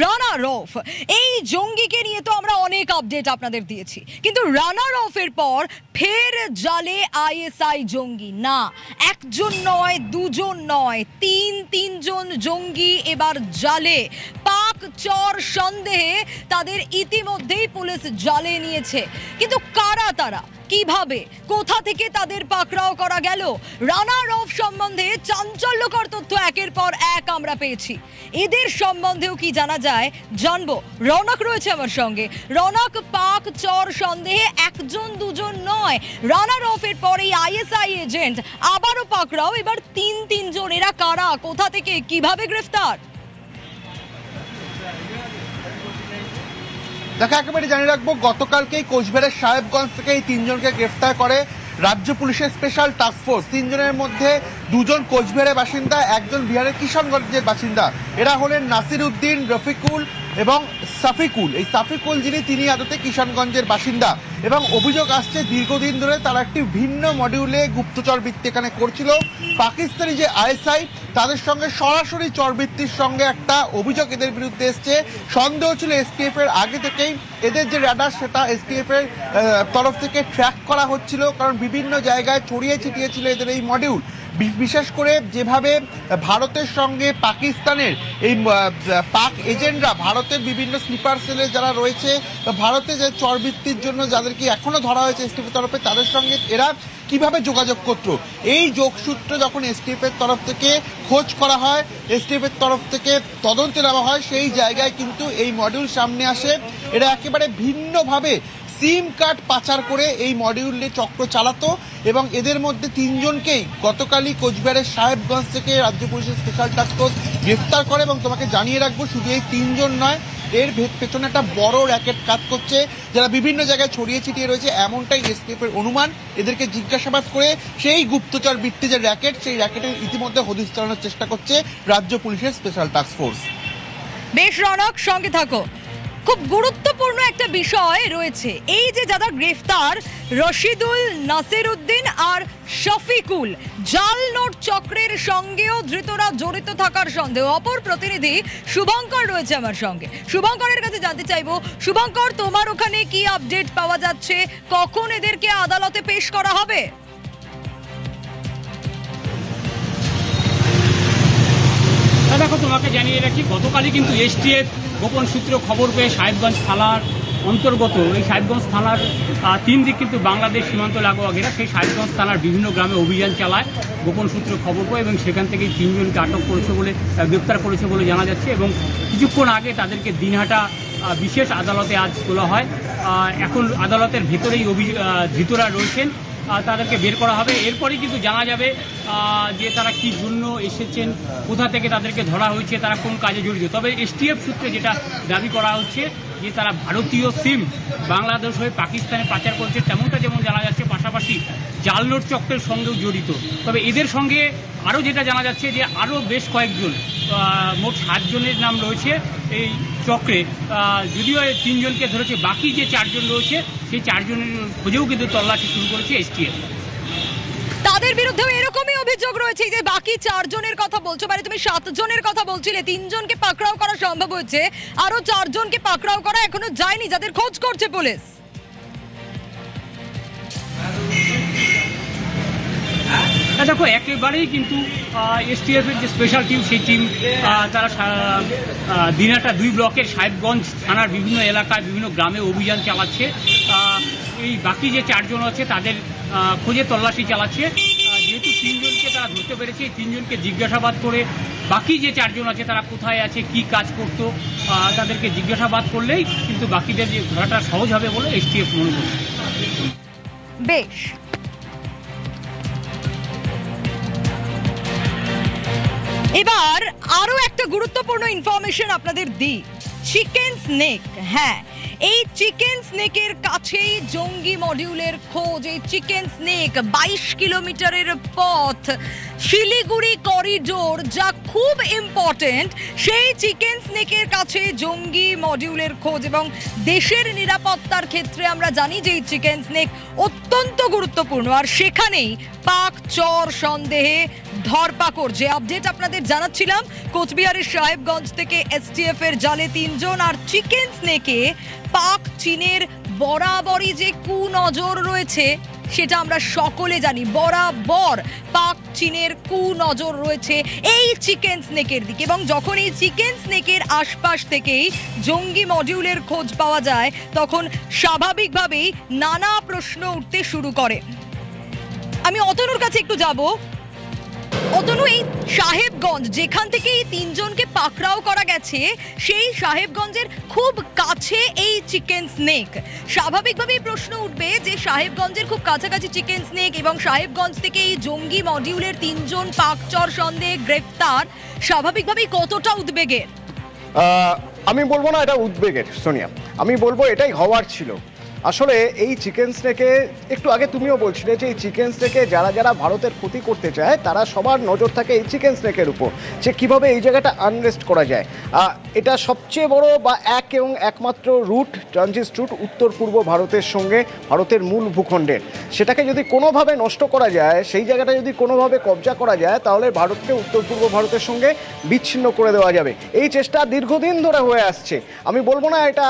রানা রফ এই জঙ্গিকে নিয়ে তো আমরা অনেক আপডেট আপনাদের দিয়েছি, কিন্তু রানা রফের পর ফের জালে আইএসআই জঙ্গি। না, একজন নয়, দুজন নয়, তিনজন জঙ্গি এবার জালে। পাক চর সন্দেহে তাদের ইতিমধ্যেই পুলিশ জালে নিয়েছে, কিন্তু কারা তারা, কিভাবে, কোথা থেকে তাদের পাকড়াও করা গেল? রানা রফ সম্বন্ধে চাঞ্চল্যকর তথ্য একের পর এক আমরা পেয়েছি। এদের সম্বন্ধেও কি জানা যায় জানবো। রৌনক রয়েছে আমার সঙ্গে। রৌনক, পাক চর সন্দেহে একজন দুজন নয়, রানা রফের পরে আইএসআই এজেন্ট আবারও পাকড়াও, এবার তিনজন। এরা কারা, কোথা থেকে, কিভাবে গ্রেফতার? দেখা একেবারে জানিয়ে রাখবো, গতকালকেই কোচবিহারের সাহেবগঞ্জ থেকে এই তিনজনকে গ্রেফতার করে রাজ্য পুলিশের স্পেশাল টাস্ক ফোর্স। তিনজনের মধ্যে দুজন কোচবিহারের বাসিন্দা, একজন বিহারের কিষানগঞ্জের বাসিন্দা। এরা হলেন নাসির উদ্দিন, রফিকুল এবং সাফিকুল। এই সাফিকুল তিনি আদতে কিষানগঞ্জের বাসিন্দা এবং অভিযোগ আসছে দীর্ঘদিন ধরে তারা একটি ভিন্ন মডিউলে গুপ্তচর বৃত্তি এখানে করছিল। পাকিস্তানি যে আইএসআই তাদের সঙ্গে সরাসরি চরবৃত্তির সঙ্গে একটা অভিযোগ এদের বিরুদ্ধে এসছে। সন্দেহ ছিল এসটিএফ এর আগে থেকেই এদের যে রাডার সেটা এসটিএফ এর তরফ থেকে ট্র্যাক করা হচ্ছিল, কারণ বিভিন্ন জায়গায় ছড়িয়ে ছিটিয়েছিল এদের এই মডিউল। বিশেষ করে যেভাবে ভারতের সঙ্গে পাকিস্তানের এই পাক এজেন্টরা ভারতের বিভিন্ন স্লিপার সেলে যারা রয়েছে, ভারতে যে চরবৃত্তির জন্য যাদেরকে এখনো ধরা হয়েছে এসটিএফ এর তরফে, তাদের সঙ্গে এরা কিভাবে যোগাযোগ করত, এই যোগসূত্র যখন এসটিএফ এর তরফ থেকে খোঁজ করা হয়, এসটিএফ এর তরফ থেকে তদন্তে নেওয়া হয়, সেই জায়গায় কিন্তু এই মডিউল সামনে আসে। এরা একেবারে ভিন্নভাবে সিম কার্ড পাচার করে এই মডিউলে চক্র চালাতো এবং এদের মধ্যে তিনজনকেই গতকালই কোচবিহারের সাহেবগঞ্জ থেকে রাজ্য পুলিশের স্পেশাল টাস্ক ফোর্স গ্রেফতার করে। এবং তোমাকে জানিয়ে রাখবো, শুধু এই তিনজন নয়, এর পেছনে একটা বড় র্যাকেট কাজ করছে, যারা বিভিন্ন জায়গায় ছড়িয়ে ছিটিয়ে রয়েছে, এমনটাই এসটিএফ এর অনুমান। এদেরকে জিজ্ঞাসাবাদ করে সেই গুপ্তচর বৃত্তি যে র্যাকেট, সেই র্যাকেটের ইতিমধ্যে হদিশ চালানোর চেষ্টা করছে রাজ্য পুলিশের স্পেশাল টাস্ক ফোর্স। বেশ রৌনক, সঙ্গে থাকো। খুব গুরুত্বপূর্ণ একটা বিষয় রয়েছে, এই যে যারা গ্রেফতার, রশিদুল, নাসির উদ্দিন আর শফিকুল, জাল নোট চক্রের সঙ্গেও ধৃতরা জড়িত থাকার সন্দেহ। অপর প্রতিনিধি শুভঙ্কর রয়েছে আমার সঙ্গে। শুভঙ্করের কাছে জানতে চাইবো, শুভঙ্কর, তোমার ওখানে কি আপডেট পাওয়া যাচ্ছে? কখন এদেরকে আদালতে পেশ করা হবে? দেখো, তোমাকে জানিয়ে রাখি, গতকালই কিন্তু এসটিএফ গোপন সূত্র খবর পেয়ে সাহেবগঞ্জ থানার অন্তর্গত এই সাহেবগঞ্জ থানার তিন দিক কিন্তু বাংলাদেশ সীমান্ত লাগোয়া ঘেরা, সেই সাহেবগঞ্জ থানার বিভিন্ন গ্রামে অভিযান চালায় গোপন সূত্র খবর পায় এবং সেখান থেকেই তিনজনকে আটক করেছে বলে, গ্রেপ্তার করেছে বলে জানা যাচ্ছে। এবং কিছুক্ষণ আগে তাদেরকে দিনহাটা বিশেষ আদালতে আজ তোলা হয়। এখন আদালতের ভেতরেই ধৃতরা রয়েছেন, তাদেরকে বের করা হবে। এরপরেই কিন্তু জানা যাবে যে তারা কি জন্য এসেছেন, কোথা থেকে তাদেরকে ধরা হয়েছে, তারা কোন কাজে জড়িত। তবে এসটিএফ সূত্রে যেটা দাবি করা হচ্ছে যে তারা ভারতীয় সিম বাংলাদেশ হয়ে পাকিস্তানে পাচার করছে, তেমনটা যেমন জানা যাচ্ছে, পাশাপাশি জাল নোট চক্রের সঙ্গেও জড়িত। তবে এদের সঙ্গে আরও যেটা জানা যাচ্ছে যে আরও বেশ কয়েকজন, মোট 7 জনের নাম রয়েছে এই চক্রে। যদিও এই 3 জনকে ধরেছে, বাকি যে 4 জন রয়েছে সেই 4 জনের খোঁজেও কিন্তু তল্লাশি শুরু করেছে এসটিএফ। তাদের বিরুদ্ধেও এরকমই অভিযোগ রয়েছে যে বাকি 4 জনের কথা বলছো, মানে তুমি 7 জনের কথা বলছিলে। 3 জনকে পাকড়াও করা সম্ভব হয়েছে, আরো 4 জনকে পাকড়াও করা এখনো যায়নি, যাদের খোঁজ করছে পুলিশ। দেখো, একেবারেই কিন্তু এসটিএফ এর যে স্পেশাল টিম, সেই টিম তারা দিনহাটা 2 ব্লকের সাহেবগঞ্জ থানার বিভিন্ন এলাকায় বিভিন্ন গ্রামে অভিযান চালাচ্ছে। এই বাকি যে 4 জন আছে তাদের খোঁজে তল্লাশি চালাচ্ছে। যেহেতু 3 জনকে তারা ধরতে পেরেছে, এই 3 জনকে জিজ্ঞাসাবাদ করে বাকি যে 4 জন আছে তারা কোথায় আছে, কি কাজ করতো, তাদেরকে জিজ্ঞাসাবাদ করলেই কিন্তু বাকিদের যে ধরাটা সহজ হবে বলে এসটিএফ মনে করছে। বেশ, এবার আরো একটা গুরুত্বপূর্ণ ইনফরমেশন আপনাদের দিই। চিকেন স্নেক, হ্যাঁ, এই চিকেন স্নেকের কাছেই জঙ্গি মডিউলের খোঁজ। এই চিকেন স্নেক 22 কিলোমিটারের পথ শিলিগুড়ি করিডোর যা খুব ইম্পর্টেন্ট, সেই চিকেন স্নেকের কাছে জঙ্গি মডিউলের খোঁজ এবং দেশের নিরাপত্তার ক্ষেত্রে আমরা জানি যে এই চিকেন স্নেক অত্যন্ত গুরুত্বপূর্ণ। আর সেখানেই পাক চর সন্দেহে ধরপাকড়, যে আপডেট আপনাদের জানাচ্ছিলাম, কোচবিহারের সাহেবগঞ্জ থেকে এসটিএফ এর জালে 3 জন। আর চিকেন স্নেকে পাক চীনের বরাবরই যে কুনজর রয়েছে সেটা আমরা সকলে জানি। বরাবর পাক চীনের কুনজর রয়েছে এই চিকেন স্নেকের দিকে, এবং যখন এই চিকেন স্নেকের আশপাশ থেকেই জঙ্গি মডিউলের খোঁজ পাওয়া যায় তখন স্বাভাবিকভাবেই নানা প্রশ্ন উঠতে শুরু করে। আমি অতনুর কাছে একটু যাব। অতনু, এই সাহেবগঞ্জ যেখান থেকে এই 3 জনকে পাকড়াও করা গেছে, সেই সাহেবগঞ্জের খুব কাছে এই চিকেন স্নেক। স্বাভাবিকভাবেই প্রশ্ন উঠবে যে সাহেবগঞ্জের খুব কাছাকাছি চিকেন স্নেক এবং সাহেবগঞ্জ থেকে এই জঙ্গি মডিউলের 3 জন পাকচর সন্দেহে গ্রেফতার, স্বাভাবিকভাবেই কতটা উদ্বেগের? আমি বলবো না এটা উদ্বেগের, সোনিয়া, আমি বলবো এটাই হওয়ার ছিল। আসলে এই চিকেন স্নেকে একটু আগে তুমিও বলছিলে যে এই চিকেন স্নেকে যারা যারা ভারতের ক্ষতি করতে চায় তারা সবার নজর থাকে এই চিকেন স্নেকের উপর, যে কীভাবে এই জায়গাটা আনরেস্ট করা যায়। এটা সবচেয়ে বড় বা এক এবং একমাত্র রুট, ট্রানজিট রুট উত্তর পূর্ব ভারতের সঙ্গে ভারতের মূল ভূখণ্ডের। সেটাকে যদি কোনোভাবে নষ্ট করা যায়, সেই জায়গাটা যদি কোনোভাবে কবজা করা যায়, তাহলে ভারতকে উত্তর পূর্ব ভারতের সঙ্গে বিচ্ছিন্ন করে দেওয়া যাবে। এই চেষ্টা দীর্ঘদিন ধরে হয়ে আসছে। আমি বলবো না এটা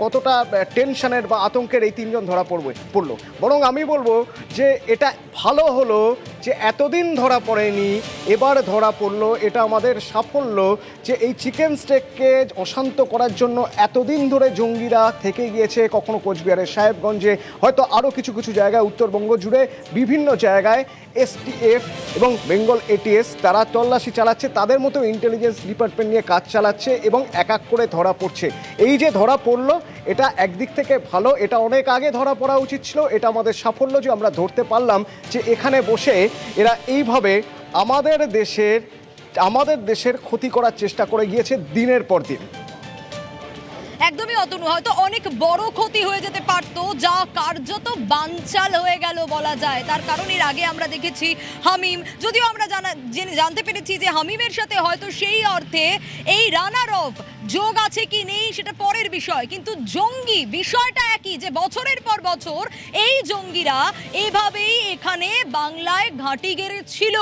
কতটা টেনশনের বা আতঙ্কের এই 3 জন ধরা পড়লো, বরং আমি বলবো যে এটা ভালো হলো যে এতদিন ধরা পড়েনি, এবার ধরা পড়লো। এটা আমাদের সাফল্য যে এই চিকেন স্টেককে অশান্ত করার জন্য এতদিন ধরে জঙ্গিরা থেকে গিয়েছে, কখনো কোচবিহারের সাহেবগঞ্জে, হয়তো আরও কিছু কিছু জায়গায় উত্তরবঙ্গ জুড়ে বিভিন্ন জায়গায় এসটিএফ এবং বেঙ্গল এটিএস তারা তল্লাশি চালাচ্ছে, তাদের মতো ইন্টেলিজেন্স ডিপার্টমেন্ট নিয়ে কাজ চালাচ্ছে এবং এক এক করে ধরা পড়ছে। এই যে ধরা পড়লো, এটা একদিক থেকে ভালো, এটা অনেক আগে ধরা পড়া উচিত ছিল। এটা আমাদের সাফল্য যে আমরা ধরতে পারলাম যে এখানে বসে এরা এইভাবে আমাদের দেশের ক্ষতি করার চেষ্টা করে গিয়েছে দিনের পর দিন। একদমই অতনু, হয়তো অনেক বড় ক্ষতি হয়ে যেতে পারতো, যা কার্যত বানচাল হয়ে গেল বলা যায়। তার কারণ এর আগে আমরা দেখেছি হামিম, যদিও আমরা জানতে পেরেছি যে হামিমের সাথে হয়তো সেই অর্থে এই রানার অফ যোগ আছে কি নেই সেটা পরের বিষয়, কিন্তু জঙ্গি বিষয়টা একই, যে বছরের পর বছর এই জঙ্গিরা এভাবেই এখানে বাংলায় ঘাঁটি গেড়েছিল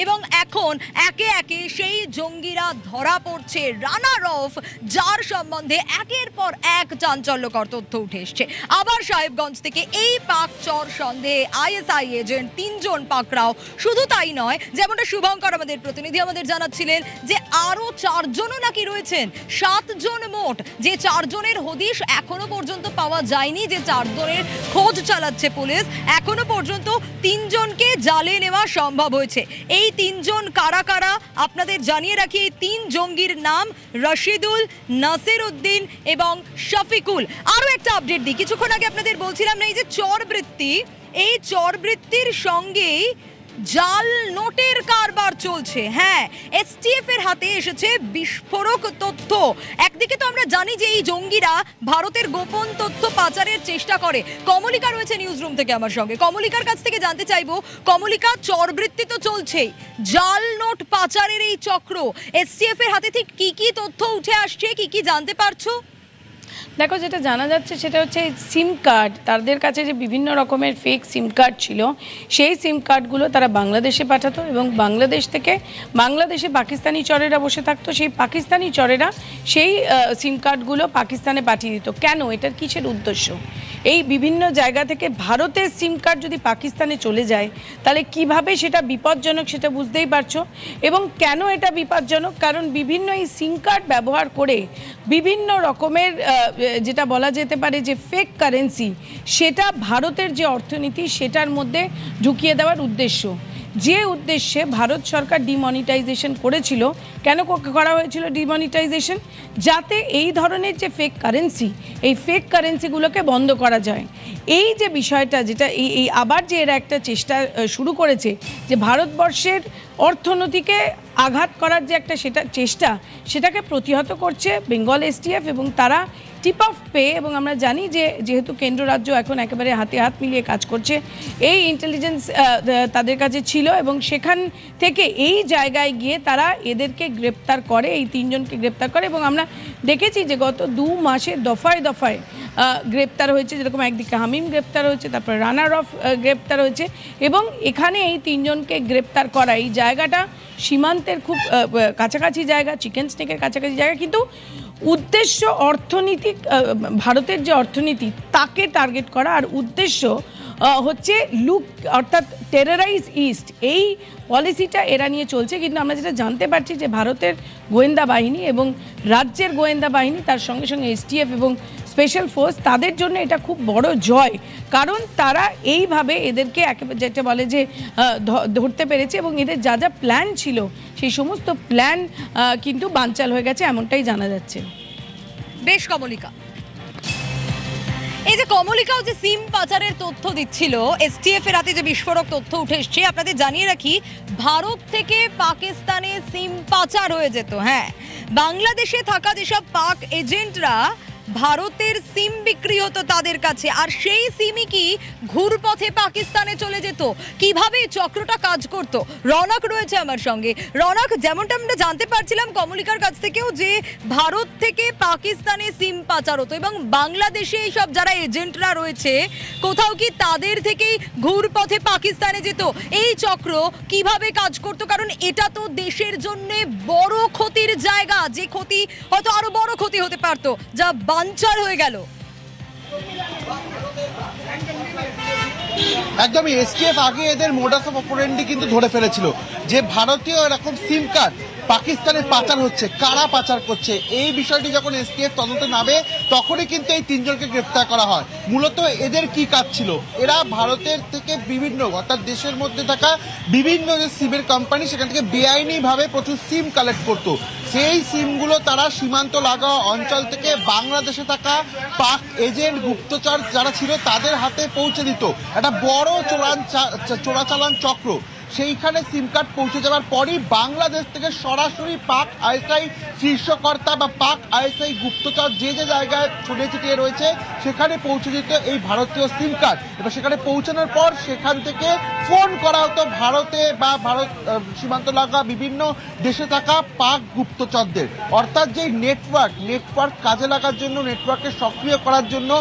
এবং এখন একে একে সেই জঙ্গিরা ধরা পড়ছে। রানার অফ, যার সম্বন্ধে একের পর এক চাঞ্চল্যকর তথ্য উঠে এসছে। আবার সাহেবগঞ্জ থেকে এই পাকচর সন্দেহে আইএসআই এজেন্ট 3 জন পাকড়াও। শুধু তাই নয়, যেমনটা শুভঙ্কর আমাদের প্রতিনিধি আমাদের জানাচ্ছিলেন যে আরো 4 জনও নাকি রয়েছেন, 7 জন মোট। যে 4 জনের হদিশ এখনো পর্যন্ত পাওয়া যায়নি, যে 4 জনের খোঁজ চালাচ্ছে পুলিশ। এখনো পর্যন্ত 3 জনকে জালে নেওয়া সম্ভব হয়েছে। এই 3 জন কারা কারা আপনাদের জানিয়ে রাখি। এই 3 জঙ্গির নাম রশিদুল, নাসির উদ্দিন এবং শফিকুল। আরো একটা আপডেট দিই, কিছুক্ষণ আগে আপনাদের বলছিলাম না, এই যে চরবৃত্তি, এই চরবৃত্তির সঙ্গেই জাল নোটের কারবার চলছে। হ্যাঁ, এসটিএফ এর হাতে এসেছে বিস্ফোরক তথ্য। একদিকে তো আমরা জানি যে এই জঙ্গিরা ভারতের গোপন তথ্য পাচারের চেষ্টা করে। কমলিকা রয়েছে নিউজ রুম থেকে আমার সঙ্গে। কমলিকার কাছ থেকে জানতে চাইবো, কমলিকা, চরবৃত্তি তো চলছেই, জাল নোট পাচারের এই চক্র, এসটিএফ এর হাতে ঠিক কি কি তথ্য উঠে আসছে, কি কি জানতে পারছো? দেখো, যেটা জানা যাচ্ছে সেটা হচ্ছে সিম কার্ড, তাদের কাছে যে বিভিন্ন রকমের ফেক সিম কার্ড ছিল, সেই সিম কার্ডগুলো তারা বাংলাদেশে পাঠাতো এবং বাংলাদেশ থেকে বাংলাদেশে পাকিস্তানি চরেরা বসে থাকতো, সেই পাকিস্তানি চরেরা সেই সিম কার্ডগুলো পাকিস্তানে পাঠিয়ে দিত। কেন? এটার কিসের উদ্দেশ্য? এই বিভিন্ন জায়গা থেকে ভারতের সিম কার্ড যদি পাকিস্তানে চলে যায় তাহলে কিভাবে সেটা বিপজ্জনক সেটা বুঝতেই পারছো। এবং কেন এটা বিপজ্জনক? কারণ বিভিন্ন এই সিম কার্ড ব্যবহার করে বিভিন্ন রকমের যেটা বলা যেতে পারে যে ফেক কারেন্সি, সেটা ভারতের যে অর্থনীতি সেটার মধ্যে ঢুকিয়ে দেওয়ার উদ্দেশ্য। যে উদ্দেশ্যে ভারত সরকার ডিমনিটাইজেশন করেছিল। কেন করা হয়েছিল ডিমনিটাইজেশন? যাতে এই ধরনের যে ফেক কারেন্সি, এই ফেক কারেন্সিগুলোকে বন্ধ করা যায়। এই যে বিষয়টা, যেটা এই আবার যে এরা একটা চেষ্টা শুরু করেছে যে ভারতবর্ষের অর্থনীতিকে আঘাত করার যে একটা চেষ্টা সেটাকে প্রতিহত করছে বেঙ্গল এসটিএফ, এবং তারা টিপ অফ পেয়ে, এবং আমরা জানি যে যেহেতু কেন্দ্র রাজ্য এখন একেবারে হাতে হাত মিলিয়ে কাজ করছে, এই ইন্টেলিজেন্স তাদের কাছে ছিল এবং সেখান থেকে এই জায়গায় গিয়ে তারা এদেরকে গ্রেপ্তার করে, এই 3 জনকে গ্রেপ্তার করে। এবং আমরা দেখেছি যে গত 2 মাসে দফায় দফায় গ্রেপ্তার হয়েছে, যেরকম একদিকে হামিম গ্রেপ্তার হয়েছে, তারপরে রানার অফ গ্রেপ্তার হয়েছে, এবং এখানে এই 3 জনকে গ্রেপ্তার করা, এই জায়গাটা সীমান্তের খুব কাছাকাছি জায়গা, চিকেন স্নেকের কাছাকাছি জায়গা, কিন্তু উদ্দেশ্য অর্থনীতিক, ভারতের যে অর্থনীতি তাকে টার্গেট করা, আর উদ্দেশ্য হচ্ছে লুক অর্থাৎ টেররাইজ ইস্ট, এই পলিসিটা এরা নিয়ে চলছে। কিন্তু আমরা যেটা জানতে পারছি যে ভারতের গোয়েন্দা বাহিনী এবং রাজ্যের গোয়েন্দা বাহিনী, তার সঙ্গে সঙ্গে এসটিএফ এবং স্পেশাল ফোর্স, তাদের জন্য এটা খুব বড় জয়, কারণ তারা এইভাবে এদেরকে একেবারে যেটা বলে যে ধরতে পেরেছে, এবং এদের যা যা প্ল্যান ছিল সেই সমস্ত প্ল্যান কিন্তু বানচাল হয়ে গেছে, এমনটাই জানা যাচ্ছে। বেশ কমলিকা, এই যে কমলিকাও যে সিম পাচারের তথ্য দিচ্ছিল, এসটিএফ এর হাতে যে বিস্ফোরক তথ্য উঠে এসছে, আপনাদের জানিয়ে রাখি ভারত থেকে পাকিস্তানে সিম পাচার হয়ে যেত। হ্যাঁ, বাংলাদেশে থাকা যেসব পাক এজেন্টরা ভারতের সিম বিক্রি হতো তাদের কাছে, আর সেই সিমই কি ঘুরপথে পাকিস্তানে চলে যেত। কিভাবে চক্রটা কাজ করত, রনক রয়েছে আমার সঙ্গে। রনক, যেমনটা আমরা জানতে পারছিলাম কমলিকার কাছ থেকেও যে ভারত থেকে পাকিস্তানে সিম পাচার হতো, এবং বাংলাদেশে এইসব যারা এজেন্টরা রয়েছে কোথাও কি তাদের থেকেই ঘুরপথে পাকিস্তানে যেত। এই চক্র কিভাবে কাজ করত, কারণ এটা তো দেশের জন্য বড় ক্ষতির জায়গা, যে ক্ষতি হয়তো আরো বড় ক্ষতি হতে পারতো, যা বানচাল হয়ে গেল। একদমই, এসটিএফ আগে এদের মোডাস অফ অপারেন্ডি কিন্তু ধরে ফেলেছিল যে ভারতীয় এরকম সিম কার্ড পাকিস্তানে পাচার হচ্ছে, কারা পাচার করছে। এই বিষয়টি যখন এসটিএফ তদন্তে নামে তখনই কিন্তু এই 3 জনকে গ্রেফতার করা হয়। মূলত এদের কি কাজ ছিল, এরা ভারতের থেকে বিভিন্ন অর্থাৎ দেশের মধ্যে থাকা বিভিন্ন যে সিমের কোম্পানি সেখান থেকে বেআইনিভাবে প্রচুর সিম কালেক্ট করতো। সেই সিমগুলো তারা সীমান্ত লাগা অঞ্চল থেকে বাংলাদেশে থাকা পাক এজেন্ট গুপ্তচর যারা ছিল তাদের হাতে পৌঁছে দিত। একটা বড় চোরাচালান চক্র। সেইখানে সিম কার্ড পৌঁছে যাওয়ার পরই বাংলাদেশ থেকে সরাসরি পাক আইএসআই শীর্ষকর্তা বা পাক আইএসআই গুপ্তচর যে যে জায়গায় ছড়িয়ে ছিটিয়ে রয়েছে সেখানে পৌঁছে যেত এই ভারতীয় সিম কার্ড। এবার সেখানে পৌঁছানোর পর সেখান থেকে ফোন করা হতো ভারতে বা ভারত সীমান্ত লাগা বিভিন্ন দেশে থাকা পাক গুপ্তচরদের। অর্থাৎ যে নেটওয়ার্ক কাজে লাগার জন্য, নেটওয়ার্ককে সক্রিয় করার জন্য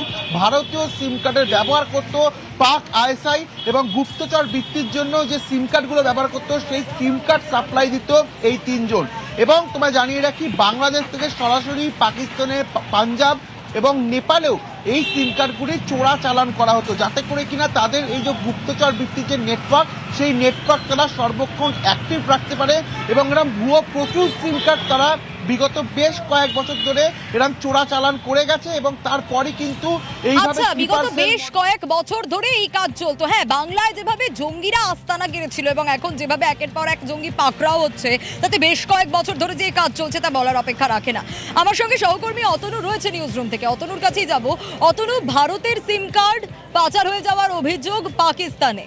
ভারতীয় সিম কার্ডের ব্যবহার করতো পাক আইএসআই, এবং গুপ্তচর বৃত্তির জন্য যে সিম কার্ডগুলো ব্যবহার করতো সেই সিম কার্ড সাপ্লাই দিত এই 3 জন। এবং তোমায় জানিয়ে রাখি বাংলাদেশ থেকে সরাসরি পাকিস্তানে, পাঞ্জাব এবং নেপালেও এই সিম কার্ডগুলি চোরাচালান করা হতো, যাতে করে কিনা তাদের এই যে গুপ্তচর বৃত্তির যে নেটওয়ার্ক সেই নেটওয়ার্ক তারা সর্বক্ষণ অ্যাক্টিভ রাখতে পারে। এবং এরকম ভুয়ো প্রচুর সিম কার্ড তারা বিগত বেশ কয়েক বছর ধরে এরকম চোরাচালান করে গেছে, এবং তারপরে কিন্তু এইভাবে বিগত বেশ কয়েক বছর ধরে এই কাজ চলতো। হ্যাঁ, বাংলায় যেভাবে জঙ্গিরা আস্তানা গেড়েছিল এবং এখন যেভাবে একের পর এক জঙ্গি পাকড়াও হচ্ছে, তাতে বেশ কয়েক বছর ধরে যে কাজ চলছে তা বলার অপেক্ষা রাখে না। আমার সঙ্গে সহকর্মী অতনু রয়েছে নিউজ রুম থেকে, অতনুর কাছেই যাব। অতনু, ভারতের সিম কার্ড পাচার হয়ে যাওয়ার অভিযোগ পাকিস্তানে,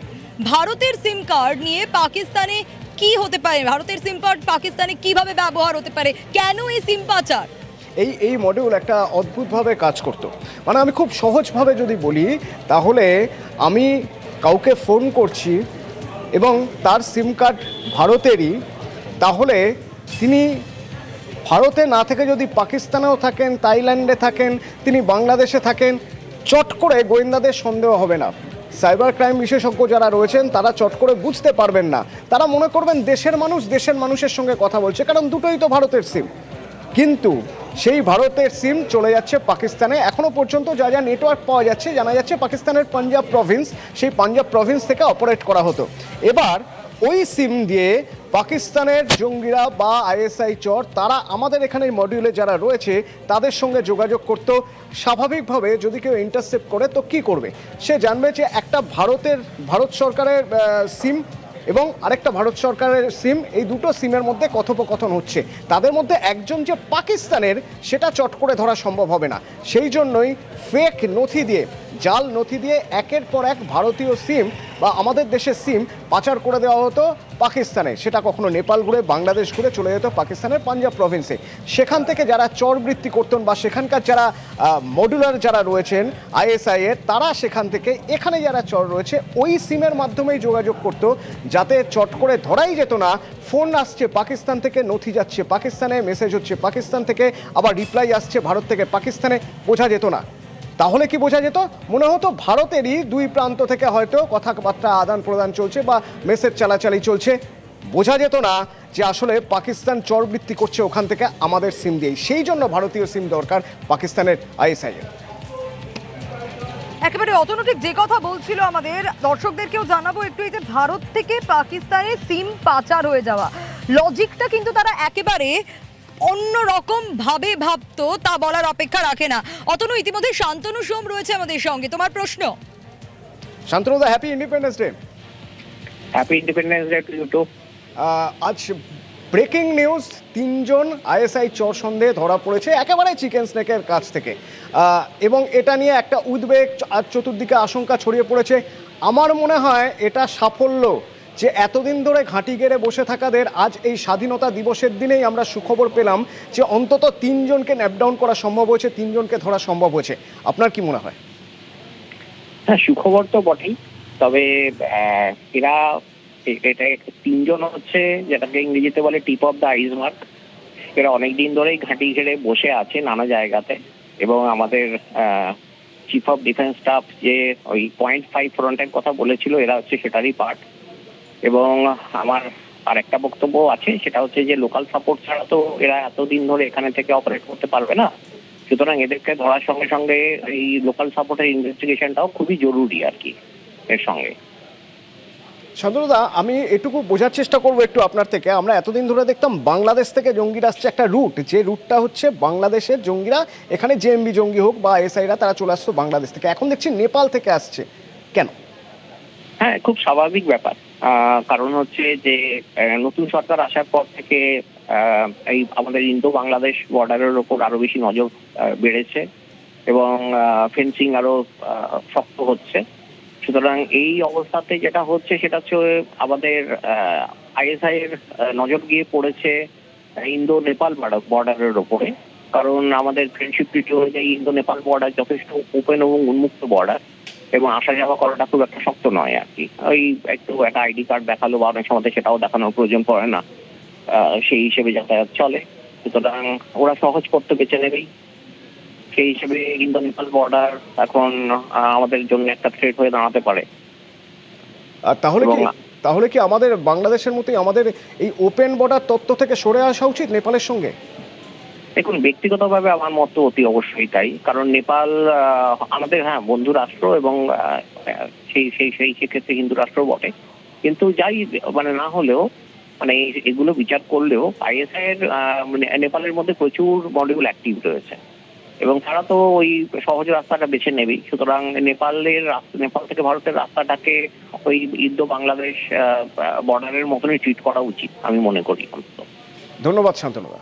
ভারতের সিম কার্ড নিয়ে পাকিস্তানে কি হতে পারে, ভারতের সিম কার্ড পাকিস্তানে কিভাবে ব্যবহার হতে পারে, কেন এই সিম পাচার? এই মডিউল একটা অদ্ভুতভাবে কাজ করতো। মানে আমি খুব সহজভাবে যদি বলি তাহলে আমি কাউকে ফোন করছি এবং তার সিম কার্ড ভারতেরই, তাহলে তিনি ভারতে না থেকে যদি পাকিস্তানেও থাকেন, থাইল্যান্ডে থাকেন, তিনি বাংলাদেশে থাকেন, চট করে গোয়েন্দাদের সন্দেহ হবে না। সাইবার ক্রাইম বিশেষজ্ঞ যারা রয়েছেন তারা চট করে বুঝতে পারবেন না, তারা মনে করবেন দেশের মানুষের সঙ্গে কথা বলছে, কারণ দুটোই তো ভারতের সিম। কিন্তু সেই ভারতের সিম চলে যাচ্ছে পাকিস্তানে। এখনো পর্যন্ত যা যা নেটওয়ার্ক পাওয়া যাচ্ছে, জানা যাচ্ছে পাকিস্তানের পাঞ্জাব প্রভিন্স, সেই পাঞ্জাব প্রভিন্স থেকে অপারেট করা হতো। এবার ওই সিম দিয়ে পাকিস্তানের জঙ্গিরা বা আইএসআই চর তারা আমাদের এখানের মডিউলে যারা রয়েছে তাদের সঙ্গে যোগাযোগ করতো। স্বাভাবিকভাবে যদি কেউ ইন্টারসেপ্ট করে তো কি করবে, সে জানবে যে একটা ভারত সরকারের সিম এবং আরেকটা ভারত সরকারের সিম, এই দুটো সিমের মধ্যে কথোপকথন হচ্ছে, তাদের মধ্যে একজন যে পাকিস্তানের সেটা চট করে ধরা সম্ভব হবে না। সেই জন্যই ফেক নথি দিয়ে, জাল নথি দিয়ে একের পর এক ভারতীয় সিম বা আমাদের দেশের সিম পাচার করে দেওয়া হতো পাকিস্তানে, সেটা কখনো নেপাল ঘুরে বাংলাদেশ ঘুরে চলে যেত পাকিস্তানের পাঞ্জাব প্রভিন্সে। সেখান থেকে যারা চরবৃত্তি করতেন বা সেখানকার যারা মডুলার যারা রয়েছেন আইএসআই এর, তারা সেখান থেকে এখানে যারা চর রয়েছে ওই সিমের মাধ্যমেই যোগাযোগ করত, যাতে চট করে ধরাই যেত না ফোন আসছে পাকিস্তান থেকে, নথি যাচ্ছে পাকিস্তানে, মেসেজ হচ্ছে পাকিস্তান থেকে, আবার রিপ্লাই আসছে ভারত থেকে পাকিস্তানে, বোঝা যেত না। তাহলে কি বোঝা যেত? মনে হতো ভারতেরই দুই প্রান্ত থেকে হয়তো কথাবার্তা আদান প্রদান চলছে বা মেসেজ চালাচালি চলছে। বোঝা যেত না যে আসলে পাকিস্তান চরবৃত্তি করছে ওখান থেকে আমাদের সিম দিয়েই। সেই জন্য ভারতীয় সিম দরকার পাকিস্তানের আইএসআই এর। একেবারে অতনুঠিক যে কথা বলছিল আমাদের দর্শকদেরকেও জানাবো একটু, এই যে ভারত থেকে পাকিস্তানে সিম পাচার হয়ে যাওয়া, লজিকটা কিন্তু তারা একেবারে অন্য রকম ভাবে ভাবতো, তা বলার অপেক্ষা রাখে না। অতনু, ইতিমধ্যে শান্তনু সোম রয়েছে আমাদের সঙ্গে, তোমার প্রশ্ন। শান্তনুদা, happy independence day. Happy independence day to you too. আজ ব্রেকিং নিউজ, 3 জন আইএসআই চোর সন্দেহে ধরা পড়েছে একেবারে চিকেন স্নেকের কাছ থেকে, এবং এটা নিয়ে একটা উদ্বেগ আর চতুর্দিকে আশঙ্কা ছড়িয়ে পড়েছে। আমার মনে হয় এটা সাফল্য যে এতদিন ধরে ঘাঁটি গেড়ে বসে থাকাদের আজ এই স্বাধীনতা দিবসের দিনেই আমরা সুখবর পেলাম যে অন্তত 3 জনকে ন্যাপডাউন করা সম্ভব হয়েছে, 3 জনকে ধরা সম্ভব হয়েছে। আপনার কি মনে হয়? হ্যাঁ, সুখবর তো বটেই, তবে এরা এটা 3 জন হচ্ছে যেটাকে ইংরেজিতে বলে টিপ অফ দ্য আইসবার্গ। এরা অনেকদিন ধরেই ঘাঁটি ঘেড়ে বসে আছে নানা জায়গাতে, এবং আমাদের চিফ অফ ডিফেন্স স্টাফ যে ওই 0.5 ফ্রন্টের কথা বলেছিল, এরা হচ্ছে সেটারই পার্ট। এবং আমার আর একটা বক্তব্য আছে, সেটা হচ্ছে যে লোকাল সাপোর্ট ছাড়া তো এরা এতদিন ধরে এখানে থেকে অপারেট করতে পারবে না। সুতরাং এদেরকে ধরার সঙ্গে সঙ্গে এই লোকাল সাপোর্টের ইনভেস্টিগেশনটাও খুবই জরুরি আর কি এর সঙ্গে। শান্তনুদা, আমি এটুকু বোঝার চেষ্টা করবো একটু আপনার থেকে। আমরা এতদিন ধরে দেখতাম বাংলাদেশ থেকে জঙ্গিরা আসছে, একটা রুট, যে রুটটা হচ্ছে বাংলাদেশের জঙ্গিরা এখানে জেএমবি জঙ্গি হোক বা এসআইরা তারা চলে আসতো বাংলাদেশ থেকে, এখন দেখছি নেপাল থেকে আসছে, কেন? হ্যাঁ, খুব স্বাভাবিক ব্যাপার। কারণ হচ্ছে যে নতুন সরকার আসার পর থেকে এই আমাদের ইন্দো বাংলাদেশ বর্ডারের ওপর আরো বেশি নজর বেড়েছে, এবং ফেন্সিং আরো শক্ত হচ্ছে। সুতরাং এই অবস্থাতে যেটা হচ্ছে সেটা হচ্ছে আমাদের আইএসআই এর নজর গিয়ে পড়েছে ইন্দো নেপাল বর্ডারের ওপরে। কারণ আমাদের ফ্রেন্ডশিপ ট্রিটি অনুযায়ী ইন্দো নেপাল বর্ডার যথেষ্ট ওপেন এবং উন্মুক্ত বর্ডার, এবং আসা যাওয়া করাটা খুব একটা শক্ত নয় আর কি। ওই একটু একটা আইডি কার্ড দেখালো বা অনেক সময় সেটাও দেখানোর প্রয়োজন পড়ে না, সেই হিসেবে যাতায়াত চলে। সুতরাং ওরা সহজ করতে বেছে নেবেই। সেই হিসেবে ইন্দো নেপাল বর্ডার এখন আমাদের জন্য একটা থ্রেট হয়ে দাঁড়াতে পারে। আর তাহলে কি আমাদের বাংলাদেশের মতোই আমাদের এই ওপেন বর্ডার তত্ত্ব থেকে সরে আসা উচিত নেপালের সঙ্গে? দেখুন, ব্যক্তিগতভাবে আমার মত অতি অবশ্যই তাই। কারণ নেপাল আমাদের বন্ধু রাষ্ট্র, এবং সেই ক্ষেত্রে হিন্দু রাষ্ট্র বটে। কিন্তু যাই মানে না হলেও মানে এগুলো বিচার করলেও আইএসআই এর নেপালের মধ্যে প্রচুর মডিউল অ্যাক্টিভ রয়েছে, এবং তারা তো ওই সহজ রাস্তাটা বেছে নেবেই। সুতরাং নেপাল থেকে ভারতের রাস্তাটাকে ওই ইন্দো বাংলাদেশ বর্ডারের মতনই ট্রিট করা উচিত আমি মনে করি। ধন্যবাদ শান্তনুদা।